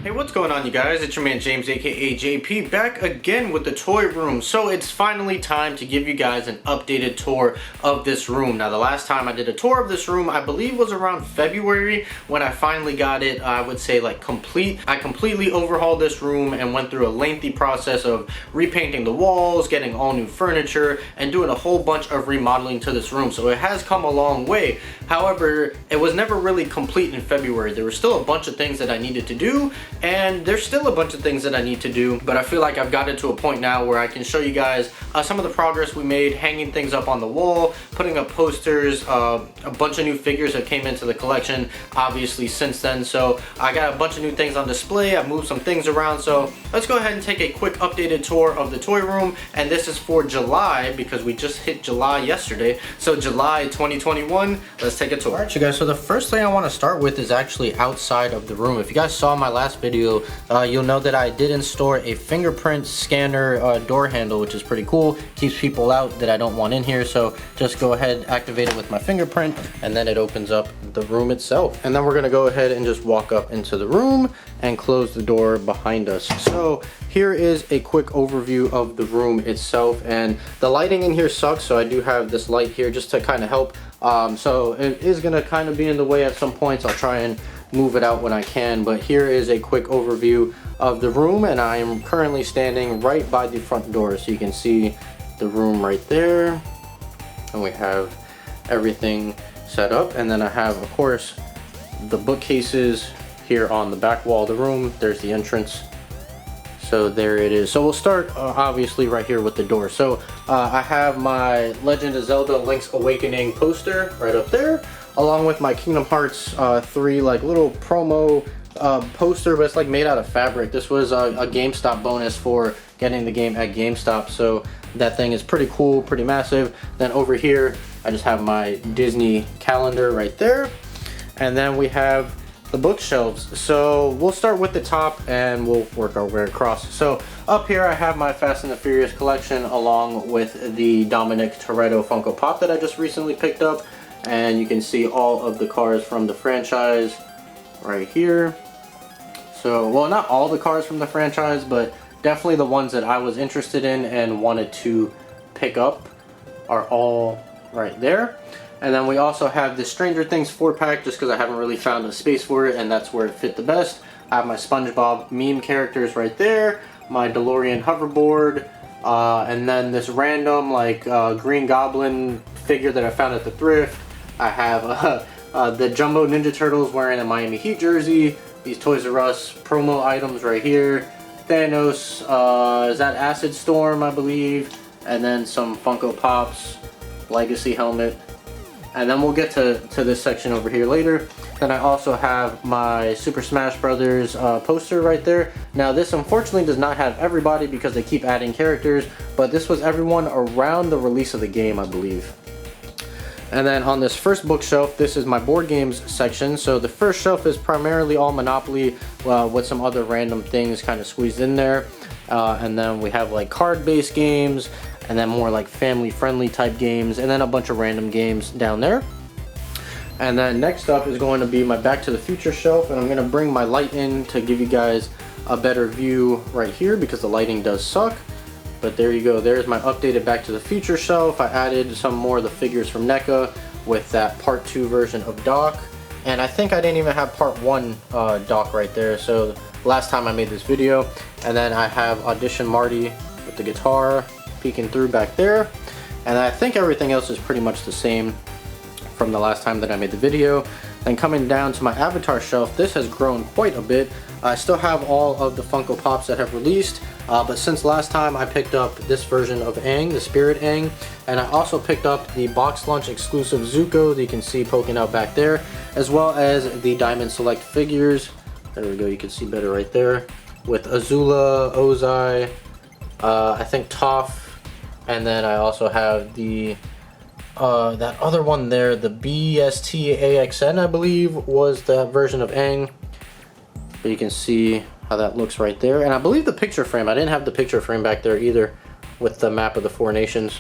Hey, what's going on, you guys? It's your man James, aka JP, back again with the toy room. So it's finally time to give you guys an updated tour of this room. Now, the last time I did a tour of this room, I believe was around February when I finally got it, I would say, like, complete. I completely overhauled this room and went through a lengthy process of repainting the walls, getting all new furniture, and doing a whole bunch of remodeling to this room. So it has come a long way. However, it was never really complete in February. There were still a bunch of things that I needed to do, and there's still a bunch of things that I need to do, but I feel like I've gotten to a point now where I can show you guys some of the progress we made, hanging things up on the wall, putting up posters. A bunch of new figures have came into the collection obviously since then, so I got a bunch of new things on display. I moved some things around, so let's go ahead and take a quick updated tour of the toy room. And this is for July, because we just hit July yesterday, so July 2021. Let's take a tour. Alright, you guys, so the first thing I want to start with is actually outside of the room. If you guys saw my last video, you'll know that I did install a fingerprint scanner door handle, which is pretty cool. Keeps people out that I don't want in here, so just go ahead, activate it with my fingerprint, and then it opens up the room itself. And then we're gonna go ahead and just walk up into the room and close the door behind us. So here is a quick overview of the room itself, and the lighting in here sucks, so I do have this light here just to kind of help. So it is gonna kind of be in the way at some points. I'll try and move it out when I can, but here is a quick overview of the room, and I am currently standing right by the front door, so you can see the room right there, and we have everything set up. And then I have, of course, the bookcases here on the back wall of the room. There's the entrance, so there it is. So we'll start obviously right here with the door. So I have my Legend of Zelda Link's Awakening poster right up there, along with my Kingdom Hearts 3 like little promo poster, but it's like made out of fabric. This was a GameStop bonus for getting the game at GameStop, so that thing is pretty cool, pretty massive. Then over here I just have my Disney calendar right there, and then we have the bookshelves. So we'll start with the top and we'll work our way across. So up here I have my Fast and the Furious collection, along with the Dominic Toretto Funko Pop that I just recently picked up. And you can see all of the cars from the franchise right here. So, well, not all the cars from the franchise, but definitely the ones that I was interested in and wanted to pick up are all right there. And then we also have the Stranger Things 4-pack, just because I haven't really found a space for it, and that's where it fit the best. I have my SpongeBob meme characters right there, my DeLorean hoverboard, and then this random like Green Goblin figure that I found at the thrift. I have the Jumbo Ninja Turtles wearing a Miami Heat jersey, these Toys R Us promo items right here, Thanos, is that Acid Storm, I believe, and then some Funko Pops, Legacy helmet. And then we'll get to this section over here later. Then I also have my Super Smash Brothers poster right there. Now this unfortunately does not have everybody because they keep adding characters, but this was everyone around the release of the game, I believe. And then on this first bookshelf, this is my board games section. So the first shelf is primarily all Monopoly, with some other random things kind of squeezed in there. And then we have like card-based games, and then more like family-friendly type games, and then a bunch of random games down there. And then next up is going to be my Back to the Future shelf, and I'm going to bring my light in to give you guys a better view right here because the lighting does suck. But there you go, there's my updated Back to the Future shelf. I added some more of the figures from NECA with that part 2 version of Doc. And I think I didn't even have part 1 Doc right there, so last time I made this video. And then I have Audition Marty with the guitar peeking through back there. And I think everything else is pretty much the same from the last time that I made the video. Then coming down to my Avatar shelf, this has grown quite a bit. I still have all of the Funko Pops that have released, but since last time I picked up this version of Aang, the Spirit Aang, and I also picked up the Box Lunch exclusive Zuko that you can see poking out back there, as well as the Diamond Select figures. There we go, you can see better right there, with Azula, Ozai, I think Toph, and then I also have the that other one there, the BST-AXN, I believe, was that version of Aang. But you can see how that looks right there. And I believe the picture frame, I didn't have the picture frame back there either with the map of the 4 nations.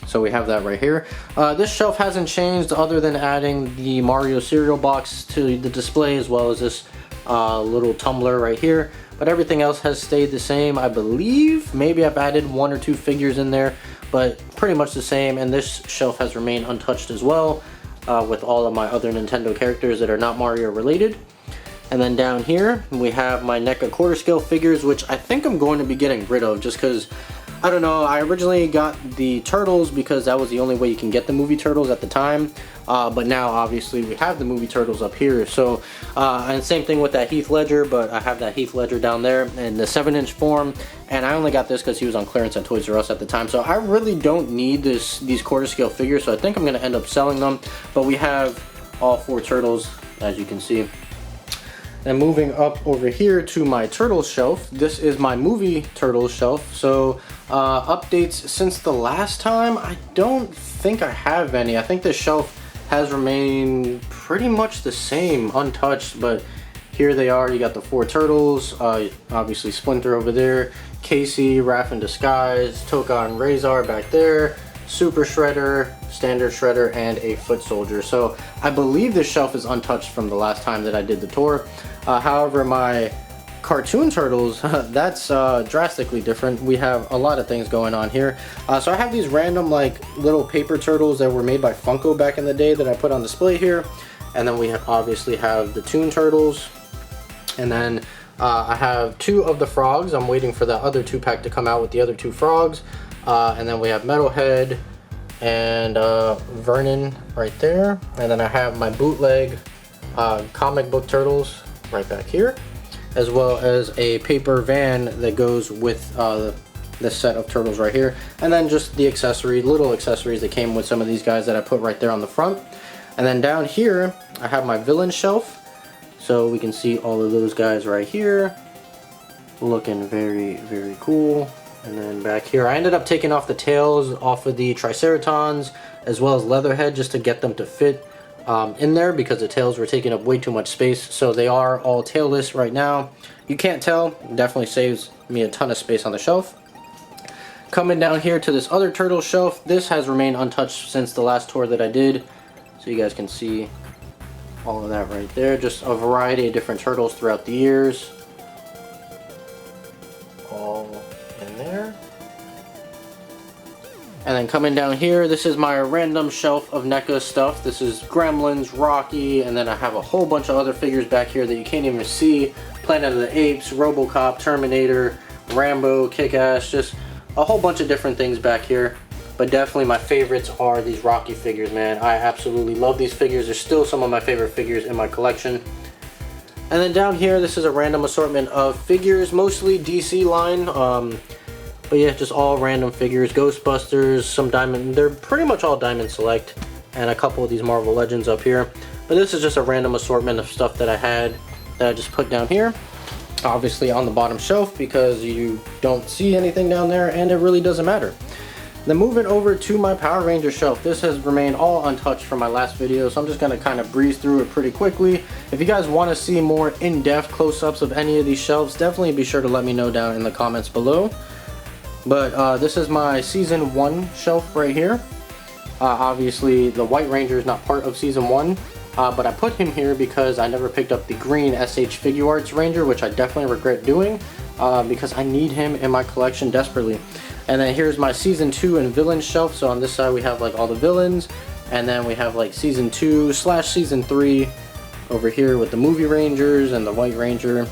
So we have that right here. This shelf hasn't changed other than adding the Mario cereal box to the display, as well as this little tumbler right here. But everything else has stayed the same, I believe. Maybe I've added 1 or 2 figures in there, but pretty much the same. And this shelf has remained untouched as well, with all of my other Nintendo characters that are not Mario related. And then down here we have my NECA quarter scale figures, which I think I'm going to be getting rid of, just because, I don't know, I originally got the Turtles because that was the only way you can get the movie Turtles at the time. But now obviously we have the movie Turtles up here. So, and same thing with that Heath Ledger, but I have that Heath Ledger down there in the 7-inch form. And I only got this because he was on clearance at Toys R Us at the time. So I really don't need these quarter scale figures, so I think I'm going to end up selling them. But we have all 4 Turtles, as you can see. And moving up over here to my Turtles shelf, this is my movie Turtles shelf. So updates since the last time, I don't think I have any. I think this shelf has remained pretty much the same, untouched, but here they are. You got the 4 Turtles, obviously Splinter over there, Casey, Raph in Disguise, Toka and Razor back there, Super Shredder, Standard Shredder, and a Foot Soldier. So I believe this shelf is untouched from the last time that I did the tour. However, my cartoon Turtles, that's drastically different. We have a lot of things going on here. So I have these random like little paper turtles that were made by Funko back in the day that I put on display here. And then we obviously have the Toon Turtles. And then I have 2 of the frogs. I'm waiting for the other 2-pack to come out with the other 2 frogs. And then we have Metalhead and Vernon right there. And then I have my bootleg comic book Turtles right back here, as well as a paper van that goes with this set of Turtles right here. And then just the little accessories that came with some of these guys that I put right there on the front. And then down here, I have my villain shelf. So we can see all of those guys right here, looking very, very cool. And then back here, I ended up taking off the tails off of the Triceratons, as well as Leatherhead, just to get them to fit in there, because the tails were taking up way too much space. So they are all tailless right now. You can't tell, definitely saves me a ton of space on the shelf. Coming down here to this other turtle shelf, this has remained untouched since the last tour that I did. So you guys can see all of that right there. Just a variety of different turtles throughout the years. All in there. And then coming down here, this is my random shelf of NECA stuff. This is Gremlins, Rocky, and then I have a whole bunch of other figures back here that you can't even see. Planet of the Apes, RoboCop, Terminator, Rambo, Kick-Ass, just a whole bunch of different things back here. But definitely my favorites are these Rocky figures, man. I absolutely love these figures. They're still some of my favorite figures in my collection. And then down here, this is a random assortment of figures, mostly DC line. But yeah, just all random figures. Ghostbusters, some Diamond, they're pretty much all Diamond Select, and a couple of these Marvel Legends up here. But this is just a random assortment of stuff that I had that I just put down here. Obviously on the bottom shelf, because you don't see anything down there, and it really doesn't matter. Then moving over to my Power Ranger shelf, this has remained all untouched from my last video, so I'm just going to kind of breeze through it pretty quickly. If you guys want to see more in-depth close-ups of any of these shelves, definitely be sure to let me know down in the comments below. But this is my Season 1 shelf right here. Obviously, the White Ranger is not part of Season 1, but I put him here because I never picked up the green SH Figuarts Ranger, which I definitely regret doing, because I need him in my collection desperately. And then here's my Season 2 and Villains shelf. So on this side we have like all the villains, and then we have like Season 2 / Season 3 over here with the movie Rangers and the White Ranger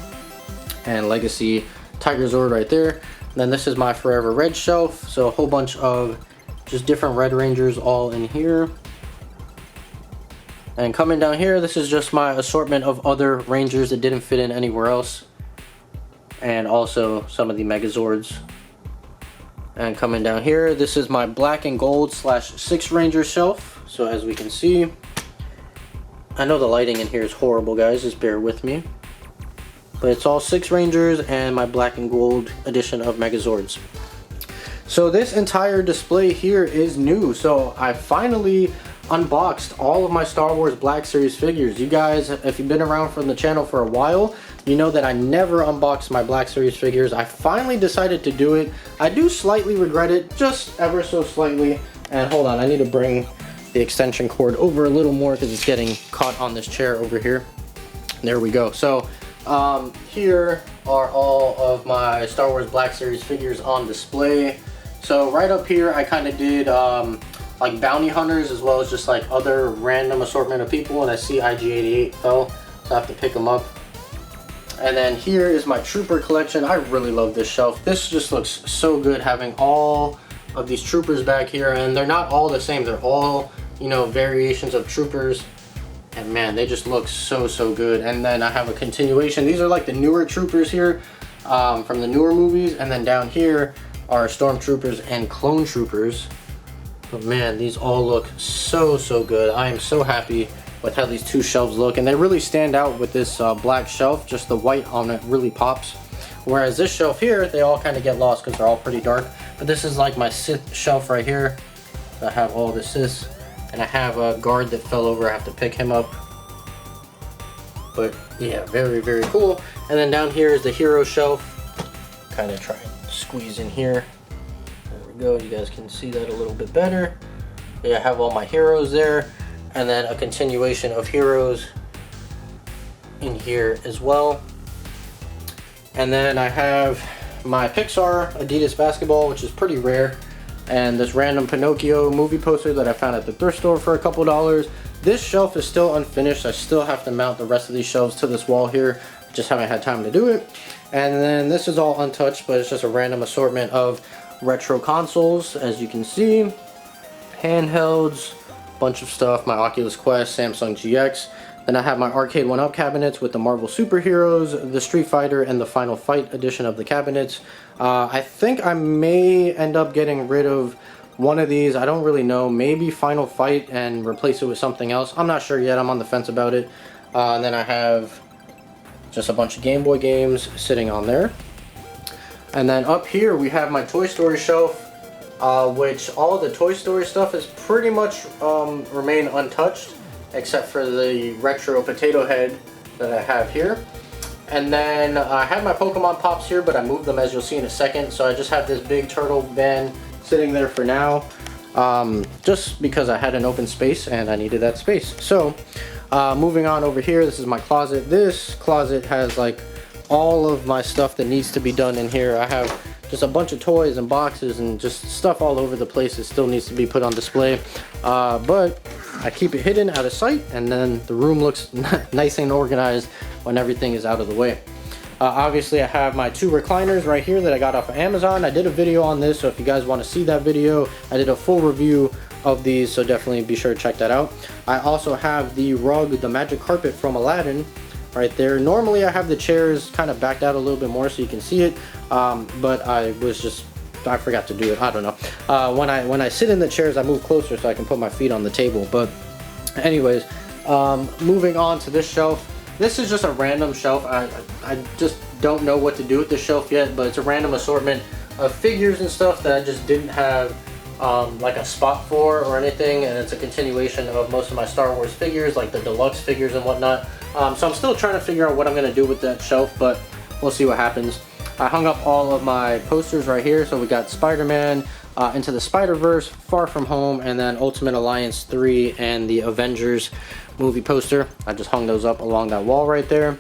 and Legacy Tiger Zord right there. And then this is my Forever Red shelf, so a whole bunch of just different Red Rangers all in here. And coming down here, this is just my assortment of other Rangers that didn't fit in anywhere else, and also some of the Megazords. And coming down here, this is my Black and Gold / 6 Ranger shelf. So as we can see, I know the lighting in here is horrible, guys, just bear with me. But it's all 6 Rangers and my Black and Gold edition of Megazords. So this entire display here is new. So I finally unboxed all of my Star Wars Black Series figures. You guys, if you've been around from the channel for a while, you know that I never unboxed my Black Series figures. I finally decided to do it. I do slightly regret it, just ever so slightly. And hold on, I need to bring the extension cord over a little more because it's getting caught on this chair over here. There we go. So here are all of my Star Wars Black Series figures on display. So right up here I kind of did like bounty hunters as well as just like other random assortment of people, and I see IG-88 fell, so I have to pick them up. And then here is my trooper collection. I really love this shelf. This just looks so good having all of these troopers back here, and they're not all the same. They're all, you know, variations of troopers, and man, they just look so good. And then I have a continuation. These are like the newer troopers here from the newer movies, and then down here are stormtroopers and clone troopers. But man, these all look so good. I am so happy with how these two shelves look, and they really stand out with this black shelf. Just the white on it really pops, whereas this shelf here, they all kind of get lost because they're all pretty dark. But this is like my Sith shelf right here. I have all the Siths, and I have a guard that fell over. I have to pick him up. But yeah, very cool. And then down here is the hero shelf. Kind of try and squeeze in here. There we go. You guys can see that a little bit better. Yeah, I have all my heroes there, and then a continuation of heroes in here as well. And then I have my Pixar Adidas basketball, which is pretty rare, and this random Pinocchio movie poster that I found at the thrift store for a couple dollars. This shelf is still unfinished. I still have to mount the rest of these shelves to this wall here. Just haven't had time to do it. And then this is all untouched, but it's just a random assortment of retro consoles, as you can see. Handhelds, bunch of stuff, my Oculus Quest, Samsung GX. Then I have my Arcade 1-Up cabinets with the Marvel Superheroes, the Street Fighter, and the Final Fight edition of the cabinets. I think I may end up getting rid of one of these. I don't really know. Maybe Final Fight and replace it with something else. I'm not sure yet. I'm on the fence about it. And then I have just a bunch of Game Boy games sitting on there. And then up here we have my Toy Story shelf, which all the Toy Story stuff is pretty much remain untouched, except for the retro potato head that I have here. And then I had my Pokemon Pops here, but I moved them, as you'll see in a second. So I just have this big turtle van sitting there for now, just because I had an open space and I needed that space. So moving on over here, this is my closet. This closet has like all of my stuff that needs to be done in here. I have just a bunch of toys and boxes and just stuff all over the place that still needs to be put on display. But I keep it hidden out of sight, and then the room looks nice and organized when everything is out of the way. Obviously I have my two recliners right here that I got off of Amazon. I did a video on this, so if you guys want to see that video, I did a full review of these, so definitely be sure to check that out. I also have the rug, the magic carpet from Aladdin right there. Normally I have the chairs kind of backed out a little bit more so you can see it, but I forgot to do it. I don't know. When I sit in the chairs, I move closer so I can put my feet on the table. But anyways, moving on to this shelf. This is just a random shelf. I just don't know what to do with this shelf yet, but it's a random assortment of figures and stuff that I just didn't have like a spot for or anything, and it's a continuation of most of my Star Wars figures, like the deluxe figures and whatnot. So I'm still trying to figure out what I'm going to do with that shelf, but we'll see what happens. I hung up all of my posters right here. So we got Spider-Man, Into the Spider-Verse, Far From Home, and then Ultimate Alliance 3 and the Avengers movie poster. I just hung those up along that wall right there.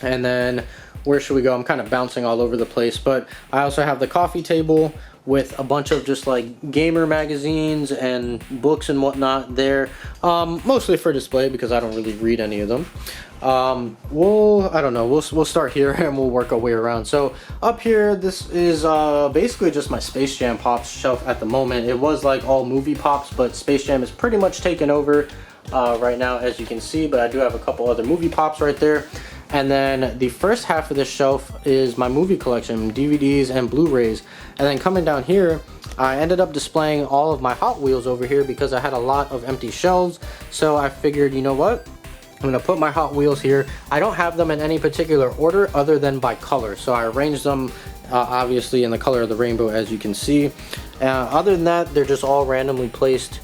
And then where should we go? I'm kind of bouncing all over the place, but I also have the coffee table with a bunch of just like gamer magazines and books and whatnot there, mostly for display because I don't really read any of them. I don't know, we'll start here and we'll work our way around. So up here, this is basically just my Space Jam Pops shelf at the moment. It was like all movie Pops, but Space Jam is pretty much taken over right now, as you can see, but I do have a couple other movie Pops right there. And then the first half of this shelf is my movie collection, DVDs and Blu-rays. And then coming down here, I ended up displaying all of my Hot Wheels over here because I had a lot of empty shelves. So I figured, you know what? I'm gonna put my Hot Wheels here. I don't have them in any particular order other than by color. So I arranged them obviously in the color of the rainbow, as you can see. Other than that, they're just all randomly placed,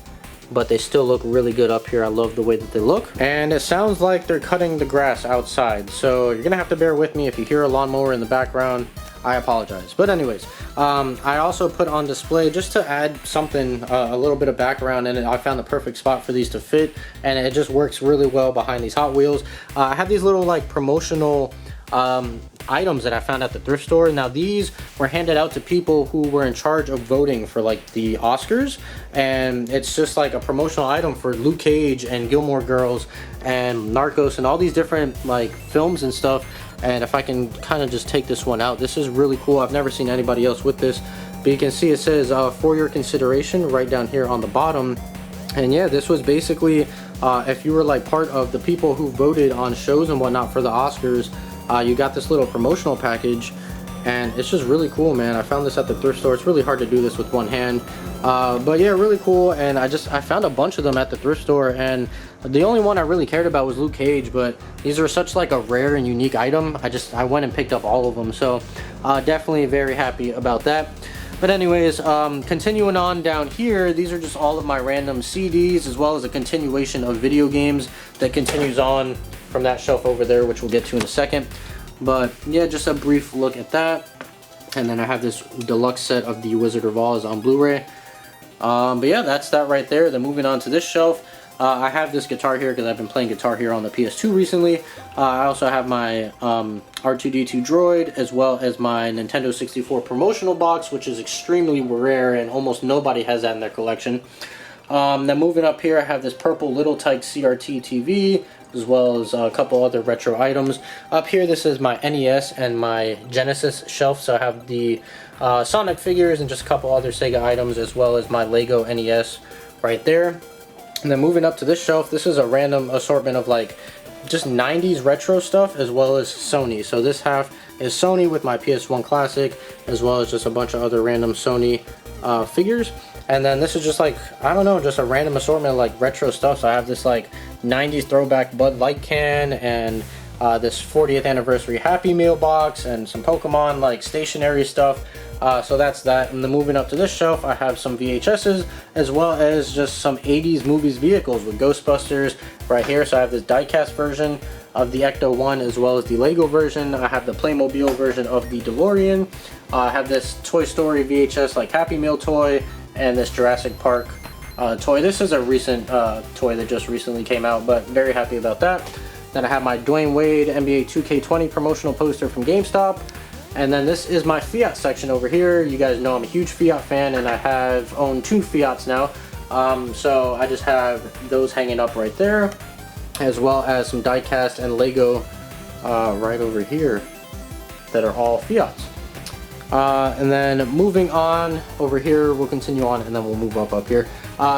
but they still look really good up here. I love the way that they look. And it sounds like they're cutting the grass outside, so you're gonna have to bear with me if you hear a lawnmower in the background. I apologize. But anyways, I also put on display, just to add something, a little bit of background in it. I found the perfect spot for these to fit, and it just works really well behind these Hot Wheels. I have these little like promotional items that I found at the thrift store. Now these were handed out to people who were in charge of voting for like the Oscars, and it's just like a promotional item for Luke Cage and Gilmore Girls and Narcos and all these different like films and stuff. And if I can kind of just take this one out, this is really cool. I've never seen anybody else with this, but you can see it says for your consideration right down here on the bottom. And yeah, this was basically if you were like part of the people who voted on shows and whatnot for the Oscars, you got this little promotional package, and it's just really cool, man. I found this at the thrift store. It's really hard to do this with one hand, but yeah, really cool. And I found a bunch of them at the thrift store, and the only one I really cared about was Luke Cage, but these are such like a rare and unique item. I went and picked up all of them, so definitely very happy about that. But anyways, continuing on down here, these are just all of my random CDs, as well as a continuation of video games that continues on from that shelf over there, which we'll get to in a second. But yeah, just a brief look at that. And then I have this deluxe set of the Wizard of Oz on Blu-ray. But yeah, that's that right there. Then moving on to this shelf, I have this guitar here because I've been playing Guitar Hero on the PS2 recently. I also have my R2-D2 Droid, as well as my Nintendo 64 promotional box, which is extremely rare and almost nobody has that in their collection. Then moving up here, I have this purple Little Tyke CRT TV, as well as a couple other retro items. Up here, this is my NES and my Genesis shelf, so I have the Sonic figures and just a couple other Sega items, as well as my Lego NES right there. And then moving up to this shelf, this is a random assortment of like just 90s retro stuff, as well as Sony. So this half is Sony with my PS1 Classic, as well as just a bunch of other random Sony figures. And then this is just like, I don't know, just a random assortment of like retro stuff. So I have this like 90s throwback Bud Light can, and this 40th anniversary Happy Meal box, and some Pokemon like stationery stuff. So that's that. And then moving up to this shelf, I have some VHSs, as well as just some 80s movies vehicles with Ghostbusters right here. So I have this diecast version of the Ecto-1, as well as the Lego version. I have the Playmobil version of the DeLorean. I have this Toy Story VHS like Happy Meal toy, and this Jurassic Park toy. This is a recent toy that just recently came out, but very happy about that. Then I have my Dwayne Wade NBA 2K20 promotional poster from GameStop. And then this is my Fiat section over here. You guys know I'm a huge Fiat fan, and I have owned 2 Fiats now. So I just have those hanging up right there, as well as some diecast and Lego right over here that are all Fiats. And then moving on over here, we'll continue on, and then we'll move up here.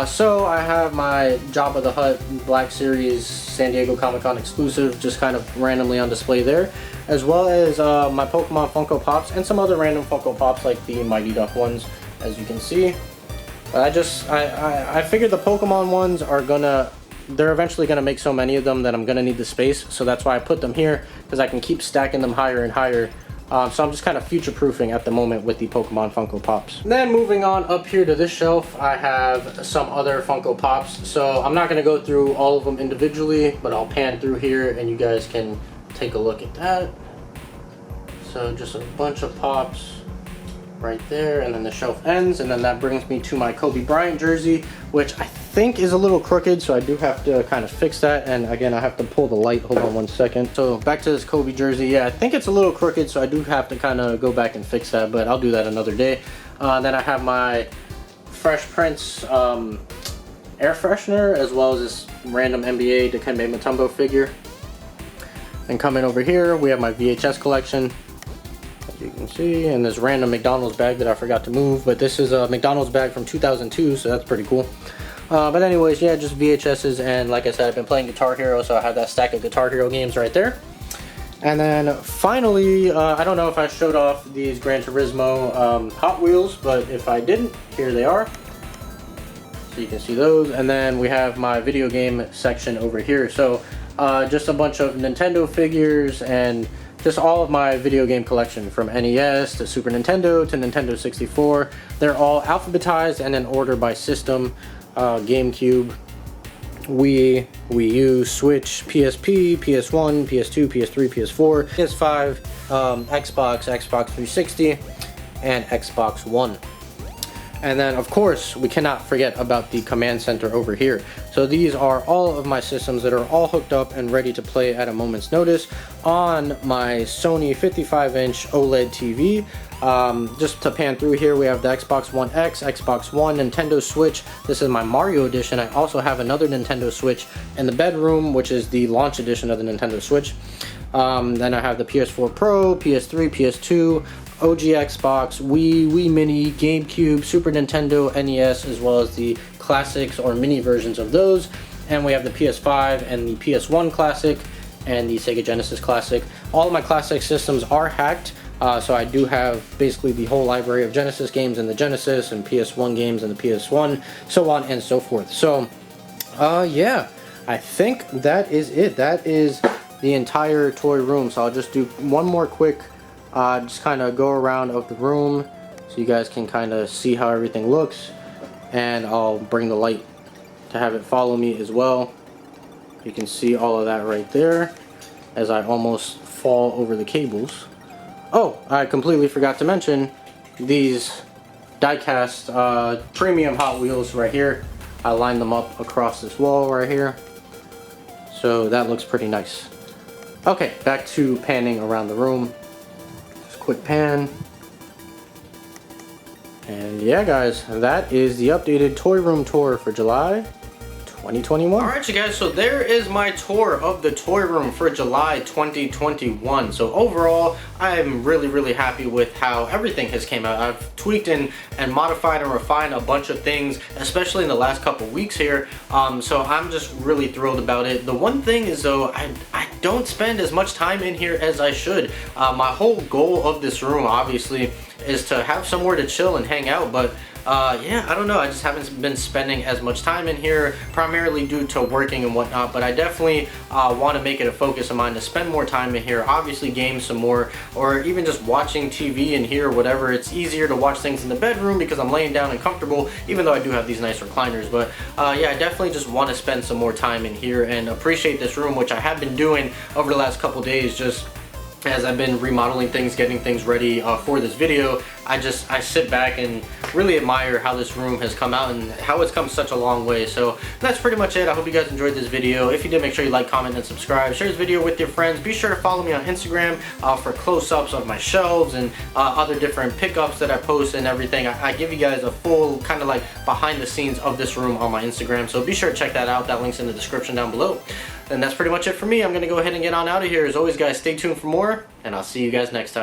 So I have my Jabba the Hutt Black Series San Diego Comic-Con exclusive just kind of randomly on display there, as well as my Pokemon Funko Pops and some other random Funko Pops like the Mighty Duck ones, as you can see. But I figured the Pokemon ones are they're eventually gonna make so many of them that I'm gonna need the space, so that's why I put them here, because I can keep stacking them higher and higher. So I'm just kind of future-proofing at the moment with the Pokemon Funko Pops. And then moving on up here to this shelf, I have some other Funko Pops. So I'm not going to go through all of them individually, but I'll pan through here and you guys can take a look at that. So just a bunch of Pops right there, and then the shelf ends, and then that brings me to my Kobe Bryant jersey, which I think is a little crooked, so I do have to kind of fix that. And again, I have to pull the light. Hold on one second. So back to this Kobe jersey. Yeah, I think it's a little crooked, so I do have to kind of go back and fix that, but I'll do that another day. Then I have my Fresh Prince air freshener, as well as this random NBA Dikembe Mutombo figure. And coming over here, we have my VHS collection, as you can see, and this random McDonald's bag that I forgot to move, but this is a McDonald's bag from 2002, so that's pretty cool. But anyways, yeah, just VHSs, and like I said, I've been playing Guitar Hero, so I have that stack of Guitar Hero games right there. And then finally, I don't know if I showed off these Gran Turismo Hot Wheels, but if I didn't, here they are. So you can see those. And then we have my video game section over here. So just a bunch of Nintendo figures and just all of my video game collection, from NES to Super Nintendo to Nintendo 64. They're all alphabetized and in order by system. GameCube, Wii, Wii U, Switch, PSP, PS1, PS2, PS3, PS4, PS5, Xbox, Xbox 360, and Xbox One. And then of course we cannot forget about the command center over here. So these are all of my systems that are all hooked up and ready to play at a moment's notice on my Sony 55-inch OLED TV. Just to pan through here, we have the Xbox One X, Xbox One, Nintendo Switch. This is my Mario edition. I also have another Nintendo Switch in the bedroom, which is the launch edition of the Nintendo Switch. Then I have the PS4 Pro, PS3, PS2, OG Xbox, Wii Mini, GameCube, Super Nintendo, NES, as well as the classics or mini versions of those. And we have the PS5 and the PS1 Classic and the Sega Genesis Classic. All of my classic systems are hacked, so I do have basically the whole library of Genesis games in the Genesis and PS1 games in the PS1, so on and so forth. So, yeah, I think that is it. That is the entire toy room. So I'll just do one more quick just kind of go around of the room so you guys can kind of see how everything looks, and I'll bring the light to have it follow me as well. You can see all of that right there as I almost fall over the cables. Oh, I completely forgot to mention these die-cast premium Hot Wheels right here. I lined them up across this wall right here, so that looks pretty nice. Okay, back to panning around the room. Quick pan. And yeah guys, that is the updated toy room tour for July 2021. Alright you guys, so there is my tour of the toy room for July 2021. So overall, I'm really happy with how everything has came out. I've tweaked and modified and refined a bunch of things, especially in the last couple weeks here. So I'm just really thrilled about it. The one thing is though, I don't spend as much time in here as I should. My whole goal of this room obviously is to have somewhere to chill and hang out, but yeah, I don't know, I just haven't been spending as much time in here, primarily due to working and whatnot, but I definitely want to make it a focus of mine to spend more time in here, obviously game some more, or even just watching TV in here, whatever. It's easier to watch things in the bedroom because I'm laying down and comfortable, even though I do have these nice recliners, but yeah, I definitely just want to spend some more time in here and appreciate this room, which I have been doing over the last couple days, just as I've been remodeling things, getting things ready for this video. I sit back and really admire how this room has come out and how it's come such a long way. So that's pretty much it. I hope you guys enjoyed this video. If you did, make sure you like, comment, and subscribe. Share this video with your friends. Be sure to follow me on Instagram for close-ups of my shelves and other different pickups that I post and everything. I give you guys a full kind of like behind the scenes of this room on my Instagram. So be sure to check that out. That link's in the description down below. And that's pretty much it for me. I'm going to go ahead and get on out of here. As always, guys, stay tuned for more, and I'll see you guys next time.